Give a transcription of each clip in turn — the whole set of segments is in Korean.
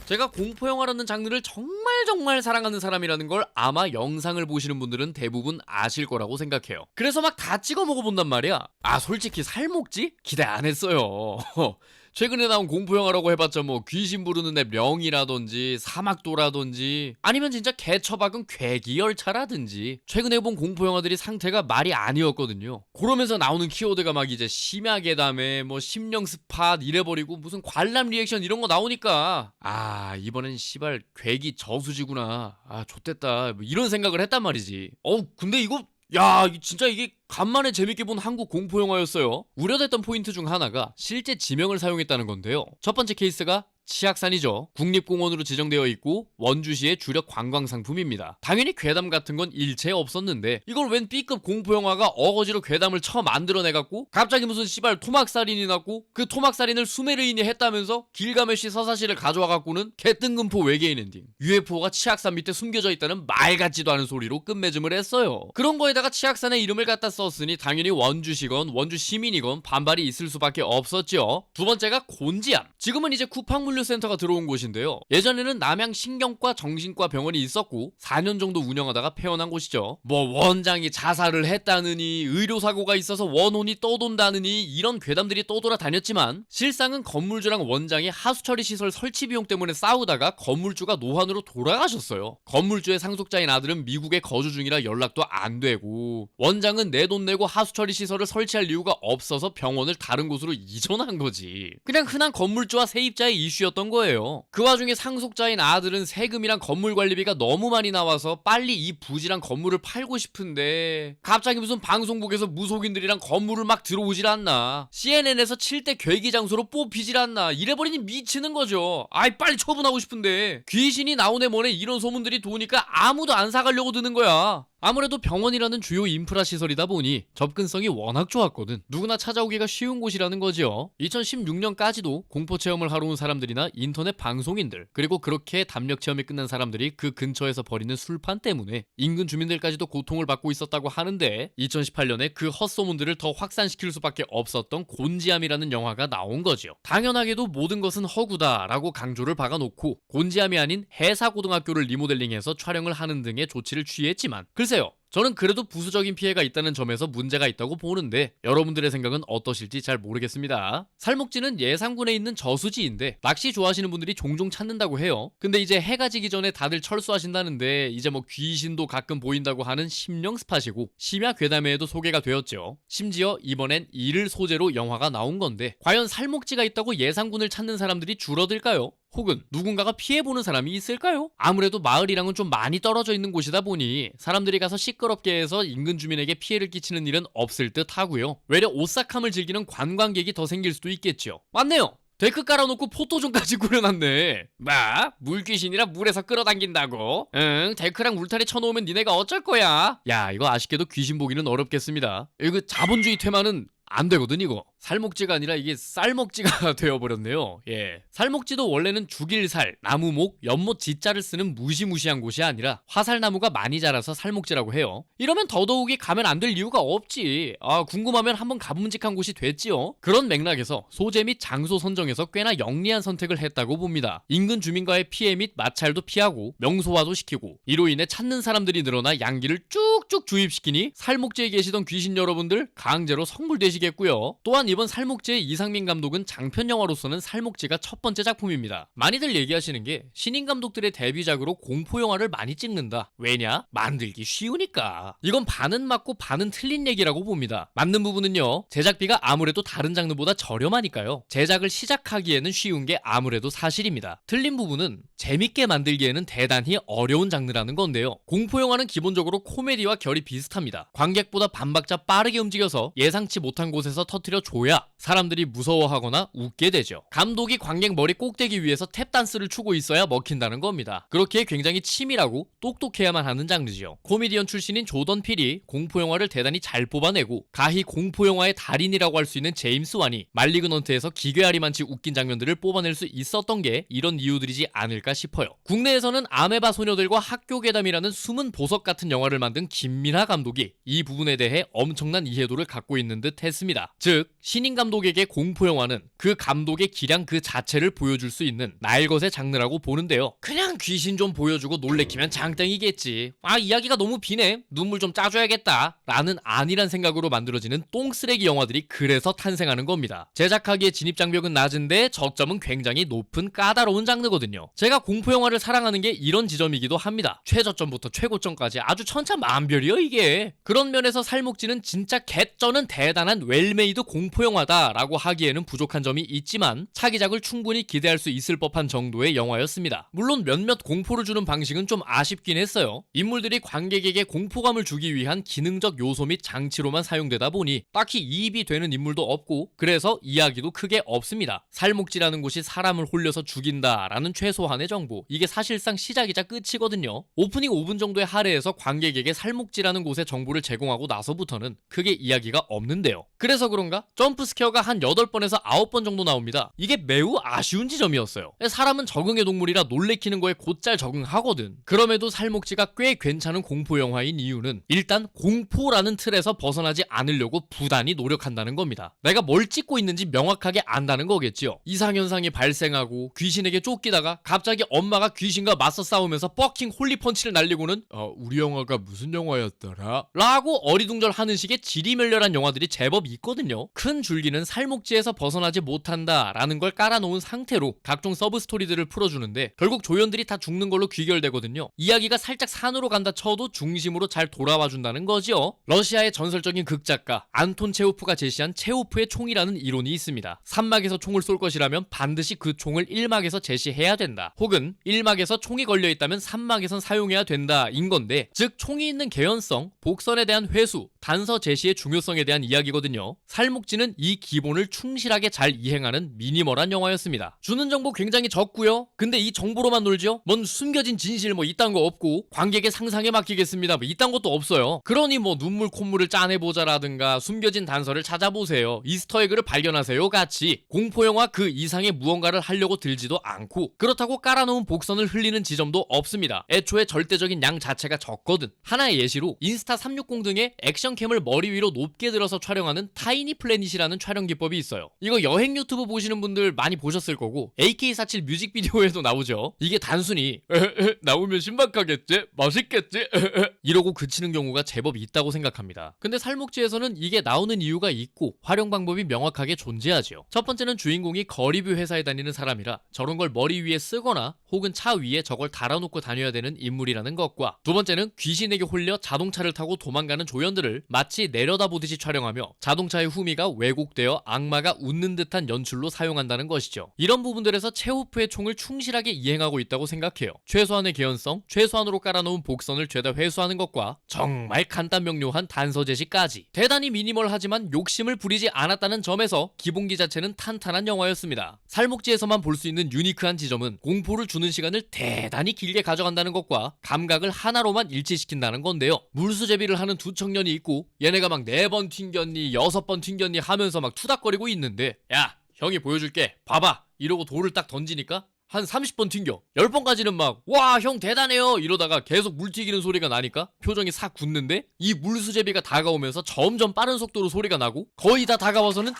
제가 공포영화라는 장르를 정말 사랑하는 사람이라는 걸 아마 영상을 보시는 분들은 대부분 아실 거라고 생각해요. 그래서 막 다 찍어 먹어본단 말이야. 솔직히 살목지? 기대 안 했어요. 최근에 나온 공포영화라고 해봤자 뭐 귀신 부르는 애 명이라든지 사막도라든지 아니면 진짜 개처박은 괴기열차라든지 최근에 본 공포영화들이 상태가 말이 아니었거든요. 그러면서 나오는 키워드가 막 이제 심야괴담에 뭐 심령스팟 이래버리고 무슨 관람 리액션 이런 거 나오니까 이번엔 씨발 괴기 저수지구나. 좆됐다 뭐 이런 생각을 했단 말이지. 근데 이거 진짜 이게 간만에 재밌게 본 한국 공포영화였어요. 우려됐던 포인트 중 하나가 실제 지명을 사용했다는 건데요. 첫 번째 케이스가 치악산이죠. 국립공원으로 지정되어 있고 원주시의 주력 관광상품입니다. 당연히 괴담 같은 건 일체 없었는데 이걸 웬 B급 공포영화가 어거지로 괴담을 만들어내갖고 갑자기 무슨 씨발 토막살인이 났고 그 토막살인을 수메르인이 했다면서 길가메시 서사시를 가져와갖고는 개뜬금포 외계인 엔딩, UFO가 치악산 밑에 숨겨져 있다는 말 같지도 않은 소리로 끝맺음을 했어요. 그런 거에다가 치악산의 이름을 갖다 썼으니 당연히 원주시건 원주 시민이건 반발이 있을 수밖에 없었죠. 두 번째가 곤지암. 지금은 이제 쿠팡물류센터가 들어온 곳인데요. 예전에는 남양 신경과 정신과 병원이 있었고 4년 정도 운영하다가 폐원한 곳이죠. 뭐 원장이 자살을 했다느니 의료사고가 있어서 원혼이 떠돈다느니 이런 괴담들이 떠돌아다녔지만 실상은 건물주랑 원장이 하수처리 시설 설치 비용 때문에 싸우다가 건물주가 노환으로 돌아가셨어요. 건물주의 상속자인 아들은 미국에 거주 중이라 연락도 안 되고 원장은 내 돈 내고 하수처리 시설을 설치할 이유가 없어서 병원을 다른 곳으로 이전한 거지. 그냥 흔한 건물주와 세입자의 이슈였던 거예요. 그 와중에 상속자인 아들은 세금이랑 건물 관리비가 너무 많이 나와서 빨리 이 부지랑 건물을 팔고 싶은데 갑자기 무슨 방송국에서 무속인들이랑 건물을 막 들어오질 않나, CNN에서 7대 괴기 장소로 뽑히질 않나 이래버리니 미치는 거죠. 빨리 처분하고 싶은데 귀신이 나오네 뭐네 이런 소문들이 도니까 아무도 안 사가려고 드는 거야. 아무래도 병원이라는 주요 인프라 시설이다 보니 접근성이 워낙 좋았거든. 누구나 찾아오기가 쉬운 곳이라는 거죠. 2016년까지도 공포체험을 하러 온 사람들이나 인터넷 방송인들 그리고 그렇게 담력체험이 끝난 사람들이 그 근처에서 벌이는 술판 때문에 인근 주민들까지도 고통을 받고 있었다고 하는데 2018년에 그 헛소문들을 더 확산시킬 수밖에 없었던 곤지암이라는 영화가 나온 거죠. 당연하게도 모든 것은 허구다라고 강조를 박아놓고 곤지암이 아닌 해사고등학교를 리모델링해서 촬영을 하는 등의 조치를 취했지만 글쎄요, 저는 그래도 부수적인 피해가 있다는 점에서 문제가 있다고 보는데 여러분들의 생각은 어떠실지 잘 모르겠습니다. 살목지는 예산군에 있는 저수지인데 낚시 좋아하시는 분들이 종종 찾는다고 해요. 근데 이제 해가 지기 전에 다들 철수하신다는데 이제 뭐 귀신도 가끔 보인다고 하는 심령 스팟이고 심야 괴담에도 소개가 되었죠. 심지어 이번엔 이를 소재로 영화가 나온 건데 과연 살목지가 있다고 예산군을 찾는 사람들이 줄어들까요? 혹은 누군가가 피해보는 사람이 있을까요? 아무래도 마을이랑은 좀 많이 떨어져 있는 곳이다 보니 사람들이 가서 시끄럽게 해서 인근 주민에게 피해를 끼치는 일은 없을 듯 하고요. 외려 오싹함을 즐기는 관광객이 더 생길 수도 있겠죠. 맞네요! 데크 깔아놓고 포토존까지 꾸려놨네. 물귀신이라 물에서 끌어당긴다고? 응, 데크랑 울타리 쳐놓으면 니네가 어쩔 거야? 이거 아쉽게도 귀신 보기는 어렵겠습니다. 이거 자본주의 테마는 안 되거든 이거. 살목지가 아니라 이게 쌀먹지가 되어버렸네요. 살목지도 원래는 죽일 살, 나무목, 연못 지자를 쓰는 무시무시한 곳이 아니라 화살나무가 많이 자라서 살목지라고 해요. 이러면 더더욱이 가면 안 될 이유가 없지. 궁금하면 한번 가봄직한 곳이 됐지요. 그런 맥락에서 소재 및 장소 선정에서 꽤나 영리한 선택을 했다고 봅니다. 인근 주민과의 피해 및 마찰도 피하고 명소화도 시키고 이로 인해 찾는 사람들이 늘어나 양기를 쭉쭉 주입시키니 살목지에 계시던 귀신 여러분들 강제로 성불되시겠고요. 또한 이번 살목지의 이상민 감독은 장편 영화로서는 살목지가 첫 번째 작품입니다. 많이들 얘기하시는 게 신인 감독들의 데뷔작으로 공포 영화를 많이 찍는다. 왜냐? 만들기 쉬우니까. 이건 반은 맞고 반은 틀린 얘기라고 봅니다. 맞는 부분은요, 제작비가 아무래도 다른 장르보다 저렴하니까요. 제작을 시작하기에는 쉬운 게 아무래도 사실입니다. 틀린 부분은 재밌게 만들기에는 대단히 어려운 장르라는 건데요. 공포 영화는 기본적으로 코미디와 결이 비슷합니다. 관객보다 반박자 빠르게 움직여서 예상치 못한 곳에서 터뜨려 줘야 사람들이 무서워하거나 웃게 되죠. 감독이 관객 머리 꼭대기 위에서 탭댄스를 추고 있어야 먹힌다는 겁니다. 그렇기에 굉장히 치밀하고 똑똑해야만 하는 장르죠. 코미디언 출신인 조던 필이 공포영화를 대단히 잘 뽑아내고 가히 공포영화의 달인이라고 할 수 있는 제임스 완이 말리그넌트에서 기괴하리만치 웃긴 장면들을 뽑아낼 수 있었던 게 이런 이유들이지 않을까 않을까 싶어요. 국내에서는 아메바 소녀들과 학교괴담이라는 숨은 보석 같은 영화를 만든 김민하 감독이 이 부분에 대해 엄청난 이해도를 갖고 있는 듯 했습니다. 즉 신인 감독에게 공포영화는 그 감독의 기량 그 자체를 보여줄 수 있는 날것의 장르라고 보는데요. 그냥 귀신 좀 보여주고 놀래키면 장땡이겠지. 이야기가 너무 비네. 눈물 좀 짜줘야겠다. 라는 안일한 생각으로 만들어지는 똥쓰레기 영화들이 그래서 탄생하는 겁니다. 제작하기에 진입장벽은 낮은데 적점은 굉장히 높은 까다로운 장르거든요. 제가 공포영화를 사랑하는 게 이런 지점이기도 합니다. 최저점부터 최고점까지 아주 천차만별이요 이게. 그런 면에서 살목지는 진짜 개쩌는 대단한 웰메이드 공포영화다 라고 하기에는 부족한 점이 있지만 차기작을 충분히 기대할 수 있을 법한 정도의 영화였습니다. 물론 몇몇 공포를 주는 방식은 좀 아쉽긴 했어요. 인물들이 관객에게 공포감을 주기 위한 기능적 요소 및 장치로만 사용되다 보니 딱히 이입이 되는 인물도 없고 그래서 이야기도 크게 없습니다. 살목지라는 곳이 사람을 홀려서 죽인다라는 최소한의 정보, 이게 사실상 시작이자 끝이거든요. 오프닝 5분 정도의 할애에서 관객에게 살목지라는 곳의 정보를 제공하고 나서부터는 크게 이야기가 없는데요. 그래서 그런가? 점프 스퀘어가 한 8번에서 9번 정도 나옵니다. 이게 매우 아쉬운 지점이었어요. 사람은 적응의 동물이라 놀래키는 거에 곧잘 적응하거든. 그럼에도 살목지가 꽤 괜찮은 공포 영화인 이유는 일단 공포라는 틀에서 벗어나지 않으려고 부단히 노력한다는 겁니다. 내가 뭘 찍고 있는지 명확하게 안다는 거겠지요. 이상현상이 발생하고 귀신에게 쫓기다가 갑자기 엄마가 귀신과 맞서 싸우면서 뻑킹 홀리펀치를 날리고는 우리 영화가 무슨 영화였더라? 라고 어리둥절하는 식의 지리멸렬한 영화들이 제법 있거든요. 큰 줄기는 살목지에서 벗어나지 못한다라는 걸 깔아놓은 상태로 각종 서브 스토리들을 풀어주는데 결국 조연들이 다 죽는 걸로 귀결되거든요. 이야기가 살짝 산으로 간다 쳐도 중심으로 잘 돌아와준다는 거지요. 러시아의 전설적인 극작가 안톤 체호프가 제시한 체호프의 총이라는 이론이 있습니다. 3막에서 총을 쏠 것이라면 반드시 그 총을 1막에서 제시해야 된다. 혹은 1막에서 총이 걸려있다면 3막에선 사용해야 된다 인 건데, 즉 총이 있는 개연성, 복선에 대한 회수, 단서 제시의 중요성에 대한 이야기거든요. 살목지는 이 기본을 충실하게 잘 이행하는 미니멀한 영화였습니다. 주는 정보 굉장히 적고요. 근데 이 정보로만 놀죠? 뭔 숨겨진 진실 이딴 거 없고 관객의 상상에 맡기겠습니다 이딴 것도 없어요. 그러니 눈물 콧물을 짜내보자라든가 숨겨진 단서를 찾아보세요, 이스터에그를 발견하세요 같이 공포영화 그 이상의 무언가를 하려고 들지도 않고, 그렇다고 깔아놓은 복선을 흘리는 지점도 없습니다. 애초에 절대적인 양 자체가 적거든. 하나의 예시로 인스타 360 등의 액션캠을 머리 위로 높게 들어서 촬영하는 타이니 플래닛이라는 촬영 기법이 있어요. 이거 여행 유튜브 보시는 분들 많이 보셨을 거고 AK47 뮤직비디오에도 나오죠. 이게 단순히 나오면 신박하겠지? 맛있겠지? 이러고 그치는 경우가 제법 있다고 생각합니다. 근데 살목지에서는 이게 나오는 이유가 있고 활용 방법이 명확하게 존재하지요. 첫 번째는 주인공이 거리뷰 회사에 다니는 사람이라 저런 걸 머리 위에 쓰거나 혹은 차 위에 저걸 달아놓고 다녀야 되는 인물이라는 것과, 두 번째는 귀신에게 홀려 자동차를 타고 도망가는 조연들을 마치 내려다보듯이 촬영하며 자동차의 후미가 왜곡되어 악마가 웃는 듯한 연출로 사용한다는 것이죠. 이런 부분들에서 체호프의 총을 충실하게 이행하고 있다고 생각해요. 최소한의 개연성, 최소한으로 깔아놓은 복선을 죄다 회수하는 것과 정말 간단 명료한 단서 제시까지 대단히 미니멀하지만 욕심을 부리지 않았다는 점에서 기본기 자체는 탄탄한 영화였습니다. 살목지에서만 볼 수 있는 유니크한 지점은 공포를 주는 시간을 대단히 길게 가져간다는 것과 감각을 하나로만 일치시킨다는 건데요. 물수제비를 하는 두 청년이 있고 얘네가 막 4번 튕겼니 6번 튕겼니 하면서 막 투닥거리고 있는데, 야 형이 보여줄게 봐봐 이러고 돌을 딱 던지니까 한 30번 튕겨. 10번까지는 막 와 형 대단해요 이러다가 계속 물 튀기는 소리가 나니까 표정이 싹 굳는데, 이 물수제비가 다가오면서 점점 빠른 속도로 소리가 나고 거의 다 다가와서는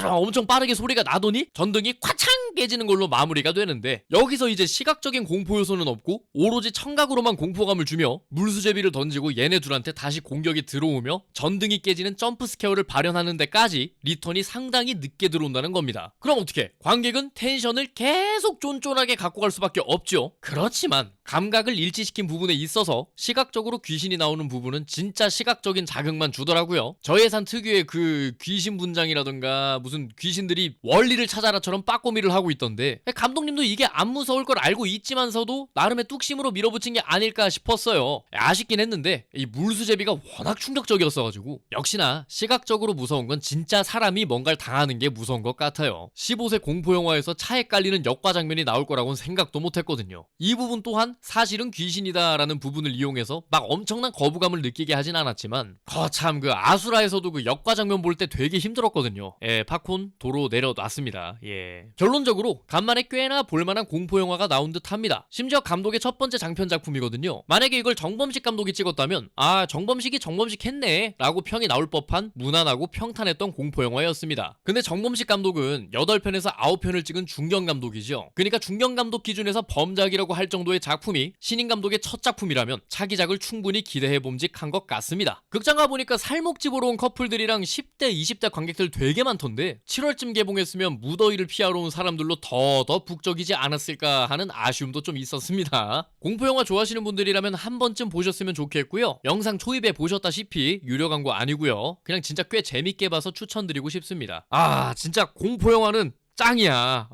엄청 빠르게 소리가 나더니 전등이 콱창 깨지는 걸로 마무리가 되는데, 여기서 이제 시각적인 공포 요소는 없고 오로지 청각으로만 공포감을 주며 물수제비를 던지고 얘네 둘한테 다시 공격이 들어오며 전등이 깨지는 점프 스퀘어를 발현하는 데까지 리턴이 상당히 늦게 들어온다는 겁니다. 그럼 어떻게? 관객은 텐션을 계속 쫀쫀하게 갖고 갈 수밖에 없죠. 그렇지만 감각을 일치시킨 부분에 있어서 시각적으로 귀신이 나오는 부분은 진짜 시각적인 자극만 주더라고요. 저예산 특유의 그 귀신 분장이라던가 무슨 귀신들이 원리를 찾아라처럼 빠꼬미를 하고 있던데, 감독님도 이게 안 무서울 걸 알고 있지만서도 나름의 뚝심으로 밀어붙인 게 아닐까 싶었어요. 아쉽긴 했는데 이 물수제비가 워낙 충격적이었어가지고 역시나 시각적으로 무서운 건 진짜 사람이 뭔가를 당하는 게 무서운 것 같아요. 15세 공포영화에서 차에 깔리는 역과 장면이 나올 거라고는 생각도 못했거든요. 이 부분 또한 사실은 귀신이다라는 부분을 이용해서 막 엄청난 거부감을 느끼게 하진 않았지만 거참 그 아수라에서도 그 역과 장면 볼 때 되게 힘들었거든요. 예, 팝콘 도로 내려놨습니다. 예. 결론적으로 간만에 꽤나 볼만한 공포 영화가 나온 듯합니다. 심지어 감독의 첫 번째 장편 작품이거든요. 만약에 이걸 정범식 감독이 찍었다면 아 정범식이 정범식 했네 라고 평이 나올 법한 무난하고 평탄했던 공포 영화였습니다. 근데 정범식 감독은 8편에서 9편을 찍은 중견 감독이죠. 그러니까 중견 감독 기준에서 범작이라고 할 정도의 작품이 신인 감독의 첫 작품이라면 차기작을 충분히 기대해봄직한 것 같습니다. 극장 가보니까 살목지 보러 온 커플들이랑 10대 20대 관객들 되게 많던데 7월쯤 개봉했으면 무더위를 피하러 온 사람들로 더 북적이지 않았을까 하는 아쉬움도 좀 있었습니다. 공포영화 좋아하시는 분들이라면 한 번쯤 보셨으면 좋겠고요. 영상 초입에 보셨다시피 유료 광고 아니고요. 그냥 진짜 꽤 재밌게 봐서 추천드리고 싶습니다. 아 진짜 공포영화는 짱이야.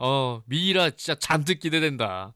미이라 진짜 잔뜩 기대된다.